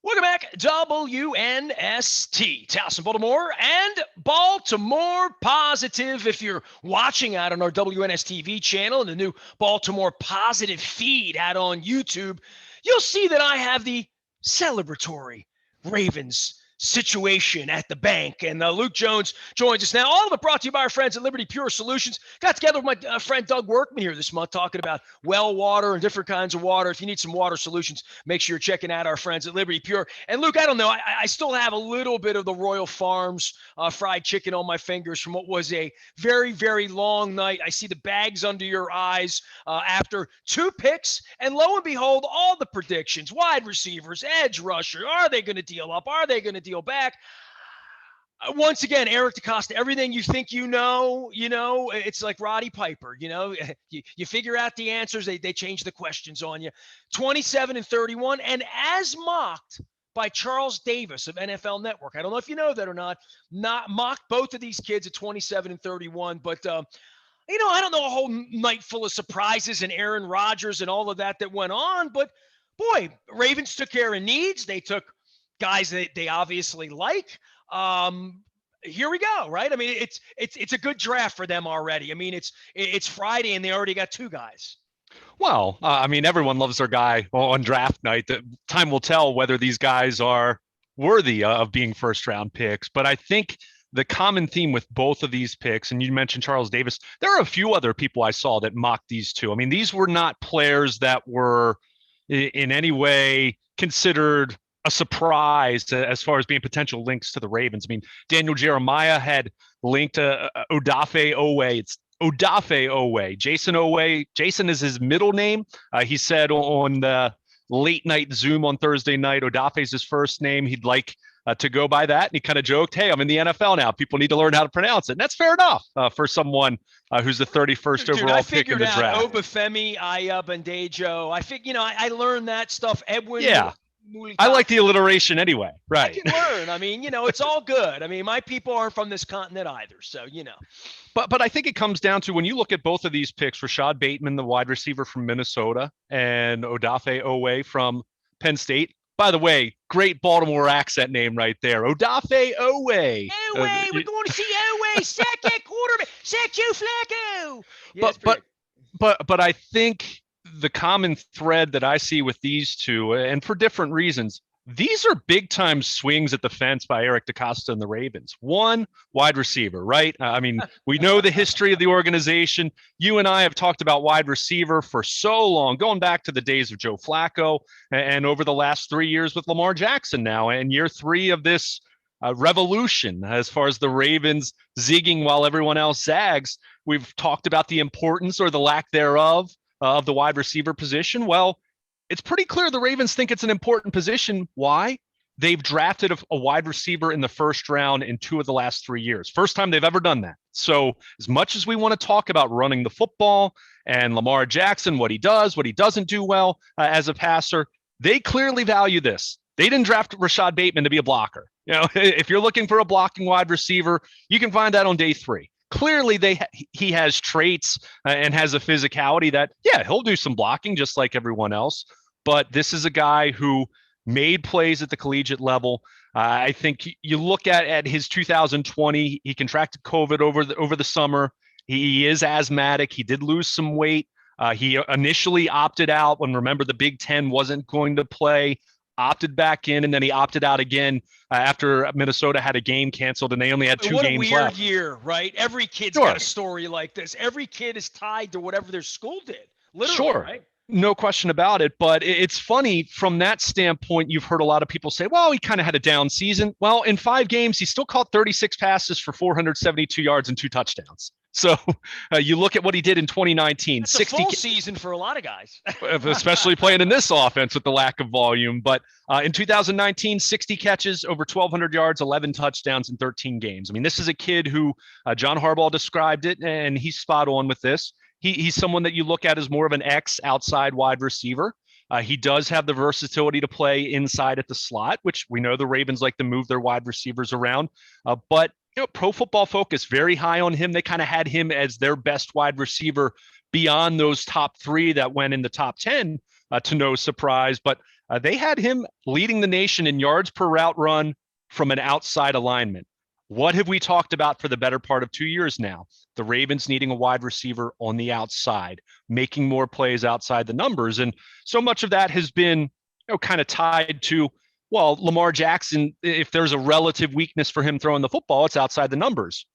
Welcome back, WNST, Towson, Baltimore, and Baltimore Positive. If you're watching out on our WNSTV channel and the new Baltimore Positive feed out on YouTube, you'll see that I have the celebratory Ravens situation at the bank. And Luke Jones joins us now. All of it brought to you by our friends at Liberty Pure Solutions. Got together with my friend Doug Workman here this month talking about well water and different kinds of water. If you need some water solutions, make sure you're checking out our friends at Liberty Pure. And Luke, I don't know, I still have a little bit of the Royal Farms fried chicken on my fingers from what was a very, very long night. I see the bags under your eyes after two picks. And lo and behold, all the predictions, wide receivers, edge rusher, are they going to deal up? Are they going to deal back? Once again, Eric DeCosta, everything you think you know, it's like Roddy Piper, you figure out the answers, they change the questions on you. 27-31, and as mocked by Charles Davis of NFL Network. I don't know if you know that or not mocked both of these kids at 27-31, but I don't know a whole night full of surprises and Aaron Rodgers and all of that went on, but boy, Ravens took care of needs. They took guys that they obviously like. Here we go, right? I mean, it's a good draft for them already. I mean, it's Friday and they already got two guys. Well, everyone loves their guy on draft night. The time will tell whether these guys are worthy of being first-round picks. But I think the common theme with both of these picks, and you mentioned Charles Davis, there are a few other people I saw that mocked these two. I mean, these were not players that were in any way considered a surprise as far as being potential links to the Ravens. I mean, Daniel Jeremiah had linked Odafe Owe. It's Odafe Owe. Jason Owe. Jason is his middle name. He said on the late night Zoom on Thursday night, Odafe is his first name. He'd like to go by that. And he kind of joked, hey, I'm in the NFL now. People need to learn how to pronounce it. And that's fair enough for someone who's the 31st overall pick in the draft. Obafemi, Bandejo. I learned that stuff. Edwin. Yeah. I like the alliteration anyway. Right. I can learn. I mean, it's all good. I mean, my people aren't from this continent either. So, But I think it comes down to when you look at both of these picks, Rashod Bateman, the wide receiver from Minnesota, and Odafe Owe from Penn State. By the way, great Baltimore accent name right there. Odafe Owe. We're going to see Owe. Sack that quarterback. Sack Joe Flacco. Yeah, but I think the common thread that I see with these two, and for different reasons, these are big time swings at the fence by Eric DeCosta and the Ravens. One, wide receiver, right? We know the history of the organization. You and I have talked about wide receiver for so long, going back to the days of Joe Flacco and over the last 3 years with Lamar Jackson now, and year three of this revolution as far as the Ravens zigging while everyone else zags. We've talked about the importance or the lack thereof of the wide receiver position. Well, it's pretty clear the Ravens think it's an important position. Why? They've drafted a wide receiver in the first round in 2 of the last 3 years. First time they've ever done that. So as much as we want to talk about running the football and Lamar Jackson, what he does, what he doesn't do well as a passer, they clearly value this. They didn't draft Rashod Bateman to be a blocker. If you're looking for a blocking wide receiver, you can find that on day 3. Clearly, he has traits and has a physicality that, yeah, he'll do some blocking just like everyone else. But this is a guy who made plays at the collegiate level. I think you look at his 2020, he contracted COVID over the summer. He is asthmatic. He did lose some weight. He initially opted out when, remember, the Big Ten wasn't going to play. Opted back in, and then he opted out again after Minnesota had a game canceled and they only had 2 games left. What a weird year, right? Every kid's got a story like this. Every kid is tied to whatever their school did. Literally, right? No question about it. But it's funny from that standpoint. You've heard a lot of people say, well, he kind of had a down season. Well, in 5 games, he still caught 36 passes for 472 yards and 2 touchdowns. So you look at what he did in 2019. That's 60 a full season for a lot of guys. Especially playing in this offense with the lack of volume. But in 2019, 60 catches, over 1,200 yards, 11 touchdowns in 13 games. I mean, this is a kid who John Harbaugh described it, and he's spot on with this. He's someone that you look at as more of an outside wide receiver. He does have the versatility to play inside at the slot, which we know the Ravens like to move their wide receivers around. But Pro Football Focus, very high on him. They kind of had him as their best wide receiver beyond those top 3 that went in the top 10, to no surprise. But They had him leading the nation in yards per route run from an outside alignment. What have we talked about for the better part of 2 years now? The Ravens needing a wide receiver on the outside, making more plays outside the numbers. And so much of that has been, kind of tied to, well, Lamar Jackson, if there's a relative weakness for him throwing the football, it's outside the numbers.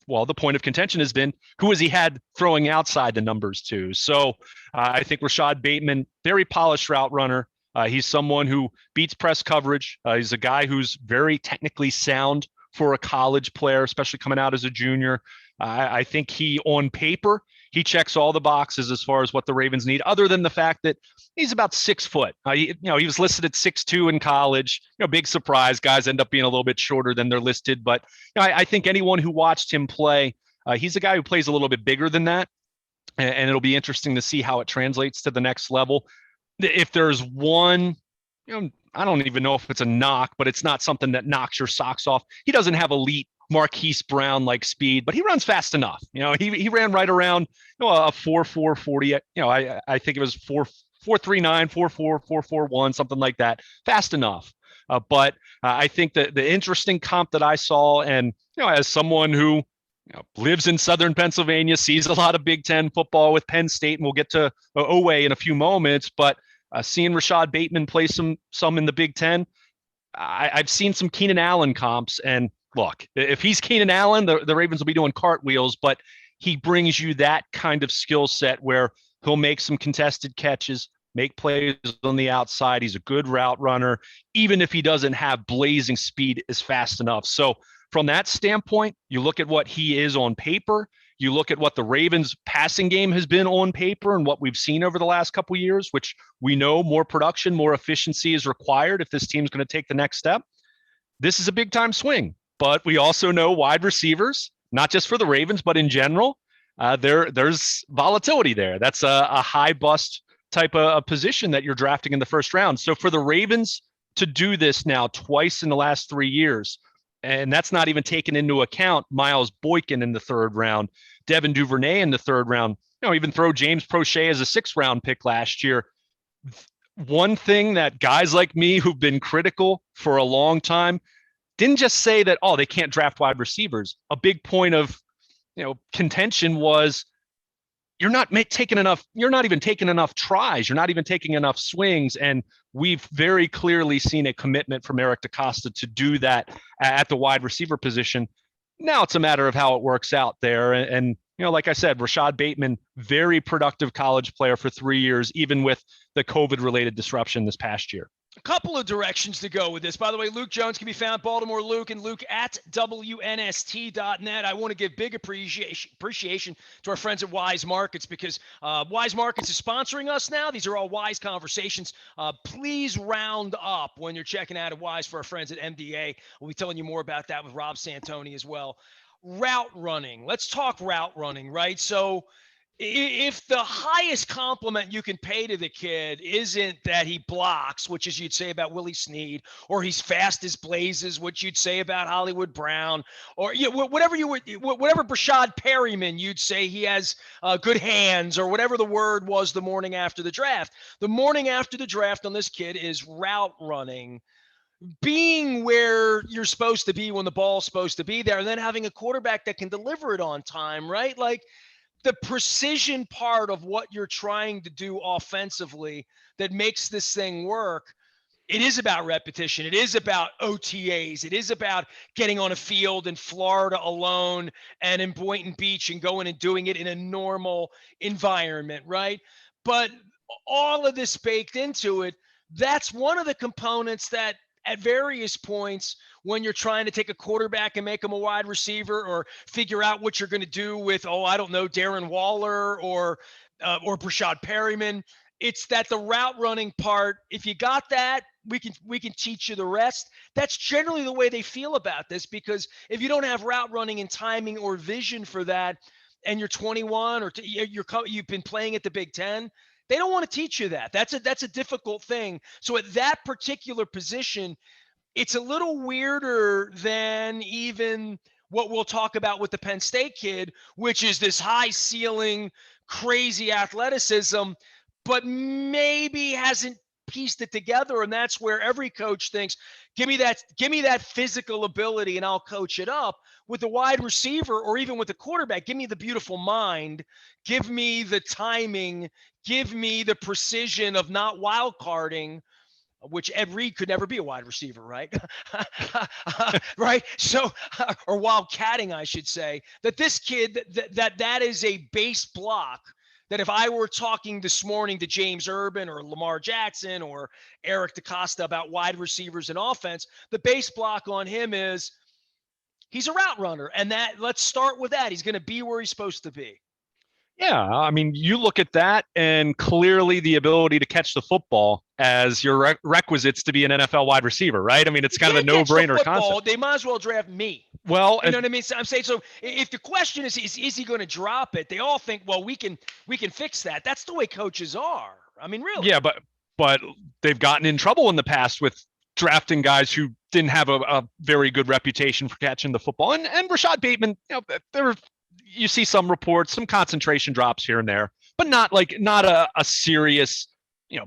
Well, the point of contention has been, who has he had throwing outside the numbers to? So I think Rashod Bateman, very polished route runner. He's someone who beats press coverage. He's a guy who's very technically sound for a college player, especially coming out as a junior. I think on paper, he checks all the boxes as far as what the Ravens need, other than the fact that he's about 6 foot. He was listed at 6'2" in college. Big surprise. Guys end up being a little bit shorter than they're listed. But I think anyone who watched him play, he's a guy who plays a little bit bigger than that. And it'll be interesting to see how it translates to the next level. If there's one, I don't even know if it's a knock, but it's not something that knocks your socks off. He doesn't have elite Marquise Brown like speed, but he runs fast enough. He ran right around a 4.4 40. I think it was 4.39, 4.4, 4.41, something like that. Fast enough. But I think that the interesting comp that I saw, and as someone who lives in Southern Pennsylvania, sees a lot of Big Ten football with Penn State, and we'll get to Owe in a few moments, but seeing Rashod Bateman play some in the Big Ten, I've seen some Keenan Allen comps. And look, if he's Keenan Allen, the Ravens will be doing cartwheels, but he brings you that kind of skill set where he'll make some contested catches, make plays on the outside. He's a good route runner, even if he doesn't have blazing speed is fast enough. So from that standpoint, you look at what he is on paper, you look at what the Ravens passing game has been on paper and what we've seen over the last couple of years, which we know more production, more efficiency is required if this team's going to take the next step. This is a big time swing, but we also know wide receivers, not just for the Ravens, but in general, there's volatility there. That's a high bust type of position that you're drafting in the first round. So for the Ravens to do this now twice in the last 3 years, and that's not even taken into account Miles Boykin in the 3rd round, Devin Duvernay in the 3rd round, even throw James Prochet as a 6th round pick last year. One thing that guys like me who've been critical for a long time didn't just say that, they can't draft wide receivers. A big point of, contention was you're not even taking enough tries. You're not even taking enough swings. And we've very clearly seen a commitment from Eric DeCosta to do that at the wide receiver position. Now it's a matter of how it works out there. And like I said, Rashod Bateman, very productive college player for 3 years, even with the COVID-related disruption this past year. A couple of directions to go with this. By the way, Luke Jones can be found, Baltimore Luke, and Luke at WNST.net. I want to give big appreciation to our friends at Wise Markets, because Wise Markets is sponsoring us now. These are all Wise conversations. Please round up when you're checking out at Wise for our friends at MDA. We'll be telling you more about that with Rob Santoni as well. Route running. Let's talk route running, right? So if the highest compliment you can pay to the kid isn't that he blocks, which is you'd say about Willie Snead, or he's fast as blazes, which you'd say about Hollywood Brown, or whatever Rashad Perryman, you'd say he has good hands, or whatever the word was the morning after the draft. The morning after the draft on this kid is route running, being where you're supposed to be when the ball's supposed to be there, and then having a quarterback that can deliver it on time, right? Like, the precision part of what you're trying to do offensively that makes this thing work, it is about repetition. It is about OTAs. It is about getting on a field in Florida alone and in Boynton Beach and going and doing it in a normal environment, right? But all of this baked into it, that's one of the components that at various points when you're trying to take a quarterback and make him a wide receiver, or figure out what you're going to do with, Darren Waller or Rashad Perryman, it's that the route running part, if you got that, we can teach you the rest. That's generally the way they feel about this, because if you don't have route running and timing or vision for that, and you're 21 or you've been playing at the Big Ten, they don't want to teach you that. That's a difficult thing. So at that particular position, it's a little weirder than even what we'll talk about with the Penn State kid, which is this high ceiling, crazy athleticism, but maybe hasn't pieced it together, and that's where every coach thinks, give me that physical ability and I'll coach it up. With the wide receiver or even with the quarterback, give me the beautiful mind, give me the timing, give me the precision of not wild carding, which Ed Reed could never be a wide receiver, right? Right? So, or wildcatting, I should say, that this kid, that is a base block that if I were talking this morning to James Urban or Lamar Jackson or Eric DeCosta about wide receivers and offense, the base block on him is he's a route runner. And that, let's start with that. He's going to be where he's supposed to be. Yeah, I mean, you look at that and clearly the ability to catch the football as your requisites to be an NFL wide receiver, right? I mean, it's kind of a no-brainer concept. They might as well draft me. Well, you know what I mean? So I'm saying, so if the question is he going to drop it? They all think, well, we can fix that. That's the way coaches are. I mean, really. Yeah, but they've gotten in trouble in the past with drafting guys who didn't have a very good reputation for catching the football. And Rashod Bateman, you see some reports, some concentration drops here and there, but not a serious,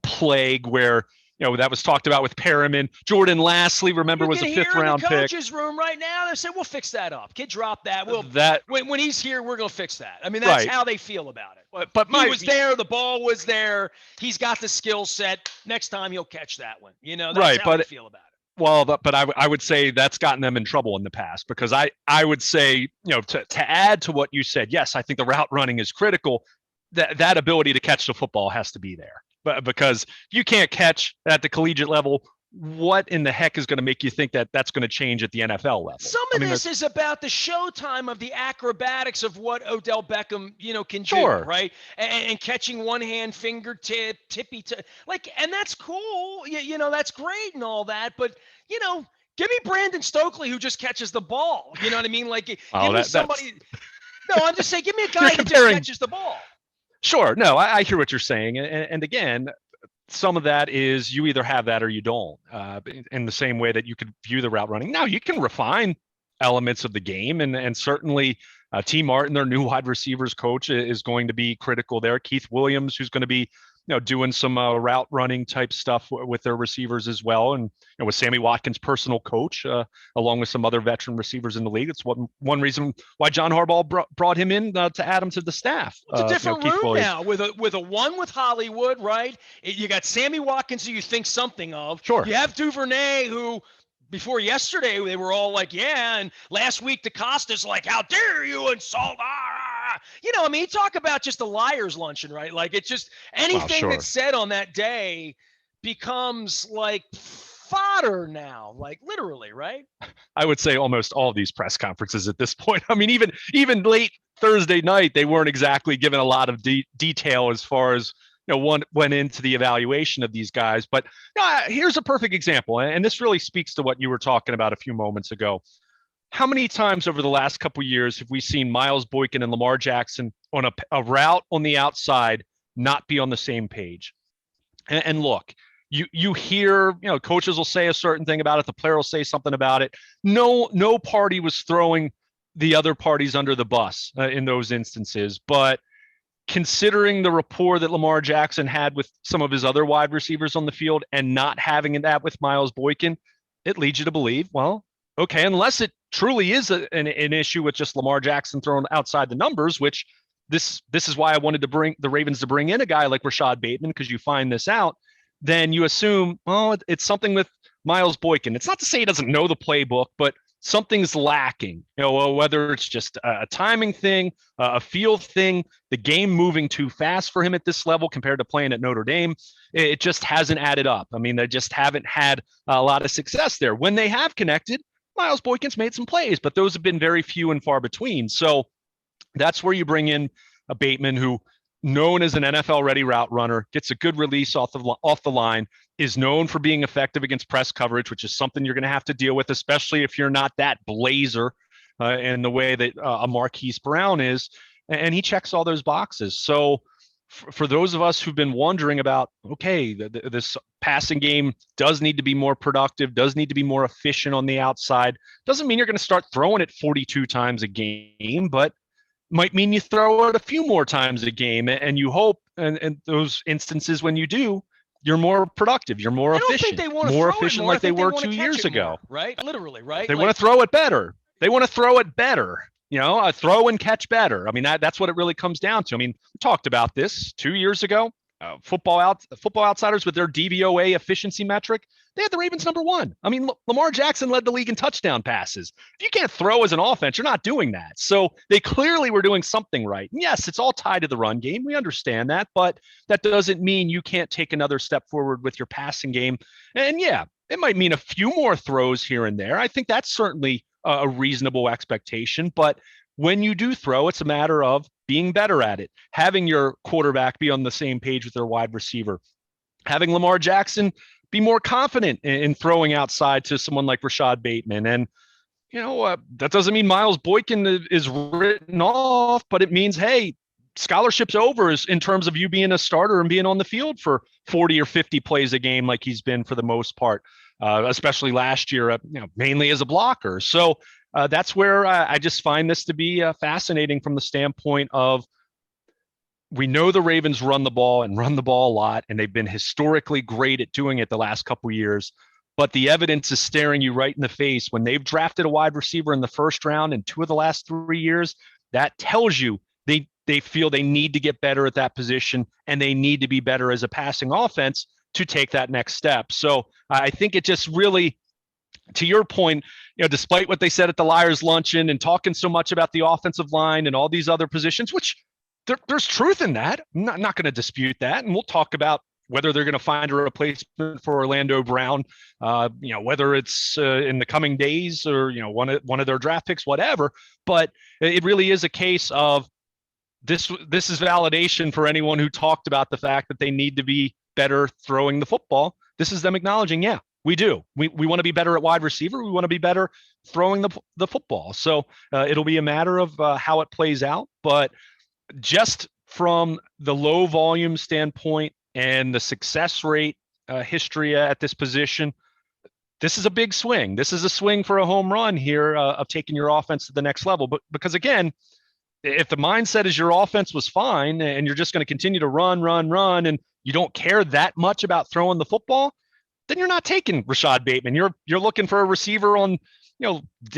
plague where, that was talked about with Perriman. Jordan Lastly, remember, was a 5th round pick. In the coach's room right now, they say, we'll fix that up. Kid, drop that. When he's here, we're going to fix that. I mean, that's how they feel about it. But he was there. The ball was there. He's got the skill set. Next time he'll catch that one. That's how they feel about it. Well, but I would say that's gotten them in trouble in the past, because I would say, to add to what you said, yes, I think the route running is critical. That ability to catch the football has to be there. But because you can't catch at the collegiate level, what in the heck is going to make you think that that's going to change at the NFL level? Some of this is about the showtime of the acrobatics of what Odell Beckham, can do, right? And catching one hand, fingertip, and that's cool. That's great and all that. But, give me Brandon Stokely who just catches the ball. You know what I mean? Like, give me somebody. No, I'm just saying, give me a guy who just catches the ball. Sure. No, I hear what you're saying. And again, some of that is you either have that or you don't, in the same way that you could view the route running. Now, you can refine elements of the game, and certainly T. Martin, their new wide receivers coach, is going to be critical there. Keith Williams, who's going to be doing some route running type stuff with their receivers as well. And with Sammy Watkins' personal coach, along with some other veteran receivers in the league. It's one reason why John Harbaugh brought him in to add him to the staff. It's a different room now with a one with Hollywood, right? You got Sammy Watkins, who you think something of. Sure. You have Duvernay, who before yesterday they were all like, yeah, and last week DeCosta's like, how dare you insult? Talk about just a liar's luncheon, right? Like, it's just anything that's said on that day becomes like fodder now, like literally, right? I would say almost all of these press conferences at this point. I mean, even late Thursday night, they weren't exactly given a lot of detail as far as one went into the evaluation of these guys. But here's a perfect example, and this really speaks to what you were talking about a few moments ago. How many times over the last couple of years have we seen Miles Boykin and Lamar Jackson on a route on the outside not be on the same page? And look, you hear, coaches will say a certain thing about it. The player will say something about it. No party was throwing the other parties under the bus in those instances. But considering the rapport that Lamar Jackson had with some of his other wide receivers on the field and not having that with Miles Boykin, it leads you to believe, well, okay, unless it truly is an issue with just Lamar Jackson thrown outside the numbers, which this is why I wanted to bring the Ravens to bring in a guy like Rashod Bateman, because you find this out, then you assume, well, it's something with Miles Boykin. It's not to say he doesn't know the playbook, but something's lacking, whether it's just a timing thing, a feel thing, the game moving too fast for him at this level compared to playing at Notre Dame. It just hasn't added up. I mean, they just haven't had a lot of success there. When they have connected, Miles Boykin's made some plays, but those have been very few and far between. So that's where you bring in a Bateman who, known as an NFL-ready route runner, gets a good release off the line, is known for being effective against press coverage, which is something you're going to have to deal with, especially if you're not that blazer in the way that a Marquise Brown is. And he checks all those boxes. So for those of us who've been wondering about, okay, this passing game does need to be more productive, does need to be more efficient on the outside, doesn't mean you're going to start throwing it 42 times a game, but might mean you throw it a few more times a game, and you hope, and those instances when you do, you're more productive, you're more efficient. I don't think they want to more throw efficient it more. like they were 2 years ago. More, right? Literally, right? They want to throw it better. They want to throw it better. Throw and catch better. I mean, that's what it really comes down to. I mean, we talked about this 2 years ago. Football Outsiders with their DVOA efficiency metric, they had the Ravens number 1. I mean, Lamar Jackson led the league in touchdown passes. If you can't throw as an offense, you're not doing that. So they clearly were doing something right. And yes, it's all tied to the run game. We understand that, but that doesn't mean you can't take another step forward with your passing game. And yeah, it might mean a few more throws here and there. I think that's certainly a reasonable expectation, but when you do throw, it's a matter of being better at it, having your quarterback be on the same page with their wide receiver, having Lamar Jackson be more confident in throwing outside to someone like Rashod Bateman. And, that doesn't mean Miles Boykin is written off, but it means, hey, scholarship's over in terms of you being a starter and being on the field for 40 or 50 plays a game like he's been for the most part, especially last year, mainly as a blocker. So that's where I just find this to be fascinating from the standpoint of, we know the Ravens run the ball a lot, and they've been historically great at doing it the last couple of years. But the evidence is staring you right in the face. When they've drafted a wide receiver in the first round in 2 of the last 3 years, that tells you they feel they need to get better at that position, and they need to be better as a passing offense to take that next step. So I think it just really, to your point, despite what they said at the Liars Luncheon and talking so much about the offensive line and all these other positions, which there's truth in that. I'm not going to dispute that. And we'll talk about whether they're going to find a replacement for Orlando Brown, whether it's in the coming days or, one of their draft picks, whatever. But it really is a case of this is validation for anyone who talked about the fact that they need to be better throwing the football. This is them acknowledging, yeah, we do. We want to be better at wide receiver. We want to be better throwing the football. So it'll be a matter of how it plays out. But just from the low volume standpoint and the success rate history at this position, this is a big swing. This is a swing for a home run here of taking your offense to the next level. But because, again, if the mindset is your offense was fine and you're just going to continue to run, and you don't care that much about throwing the football, then you're not taking Rashod Bateman. You're looking for a receiver on,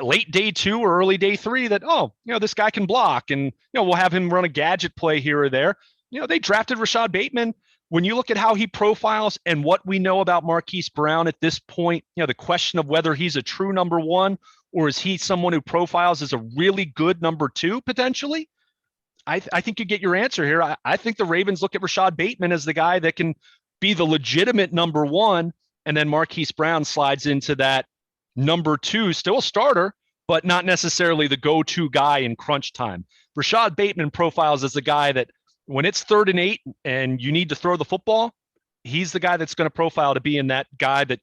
late day 2 or early day 3 that, this guy can block, and, we'll have him run a gadget play here or there. They drafted Rashod Bateman. When you look at how he profiles and what we know about Marquise Brown at this point, the question of whether he's a true number 1 or is he someone who profiles as a really good number 2 potentially, I think you get your answer here. I think the Ravens look at Rashod Bateman as the guy that can be the legitimate number 1, and then Marquise Brown slides into that number 2, still a starter, but not necessarily the go-to guy in crunch time. Rashod Bateman profiles as the guy that when it's 3rd and 8 and you need to throw the football, he's the guy that's going to profile to be in that guy that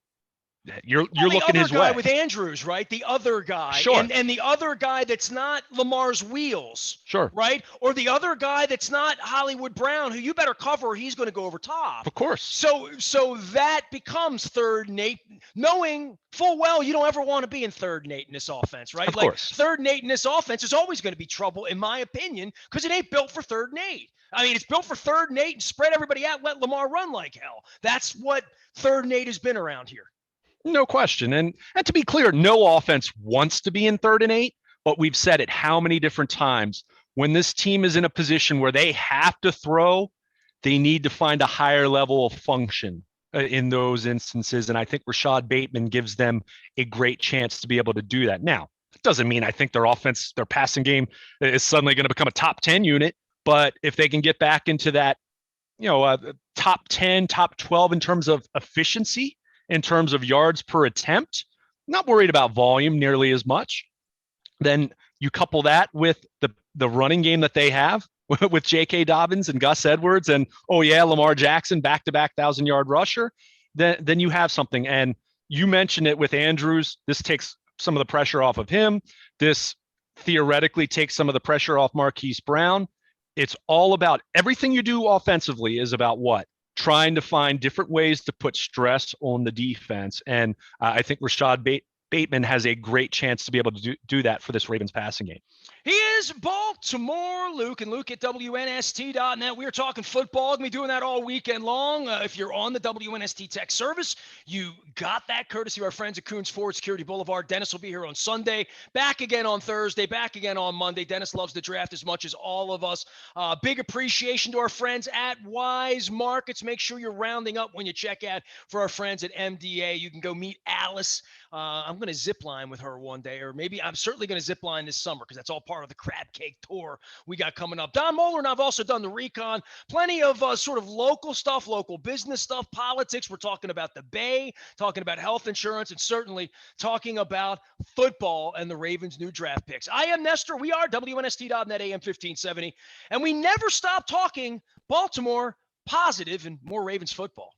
you're looking his way. With Andrews, right? The other guy. Sure. And the other guy that's not Lamar's wheels. Sure. Right? Or the other guy that's not Hollywood Brown, who you better cover or he's going to go over top. Of course. So that becomes 3rd and 8, knowing full well you don't ever want to be in 3rd and 8 in this offense, right? Of course. 3rd and 8 in this offense is always going to be trouble, in my opinion, because it ain't built for 3rd and 8. I mean, it's built for 3rd and 8 and spread everybody out, let Lamar run like hell. That's what 3rd and 8 has been around here. No question. And to be clear, no offense wants to be in 3rd and 8, but we've said it how many different times. When this team is in a position where they have to throw, they need to find a higher level of function in those instances. And I think Rashod Bateman gives them a great chance to be able to do that. Now, it doesn't mean I think their offense, their passing game is suddenly going to become a top 10 unit, but if they can get back into that, top 10, top 12 in terms of efficiency, in terms of yards per attempt, not worried about volume nearly as much. Then you couple that with the running game that they have with J.K. Dobbins and Gus Edwards and, Lamar Jackson, back-to-back 1,000-yard rusher, then you have something. And you mentioned it with Andrews. This takes some of the pressure off of him. This theoretically takes some of the pressure off Marquise Brown. It's all about everything you do offensively is about what? Trying to find different ways to put stress on the defense. And I think Rashod Bateman has a great chance to be able to do that for this Ravens passing game. He is Baltimore Luke, and Luke at WNST.net. We are talking football. Going to be doing that all weekend long. If you're on the WNST tech service, you got that courtesy of our friends at Coons Ford Security Boulevard. Dennis will be here on Sunday, back again on Thursday, back again on Monday. Dennis loves the draft as much as all of us. Big appreciation to our friends at Wise Markets. Make sure you're rounding up when you check out for our friends at MDA. You can go meet Alice. I'm going to zip line with her one day, or maybe I'm certainly going to zip line this summer because that's all part of the Crab Cake Tour we got coming up. Don Moeller and I've also done the recon. Plenty of sort of local stuff, local business stuff, politics. We're talking about the Bay, talking about health insurance, and certainly talking about football and the Ravens' new draft picks. I am Nestor. We are WNST.net AM 1570, and we never stop talking Baltimore positive and more Ravens football.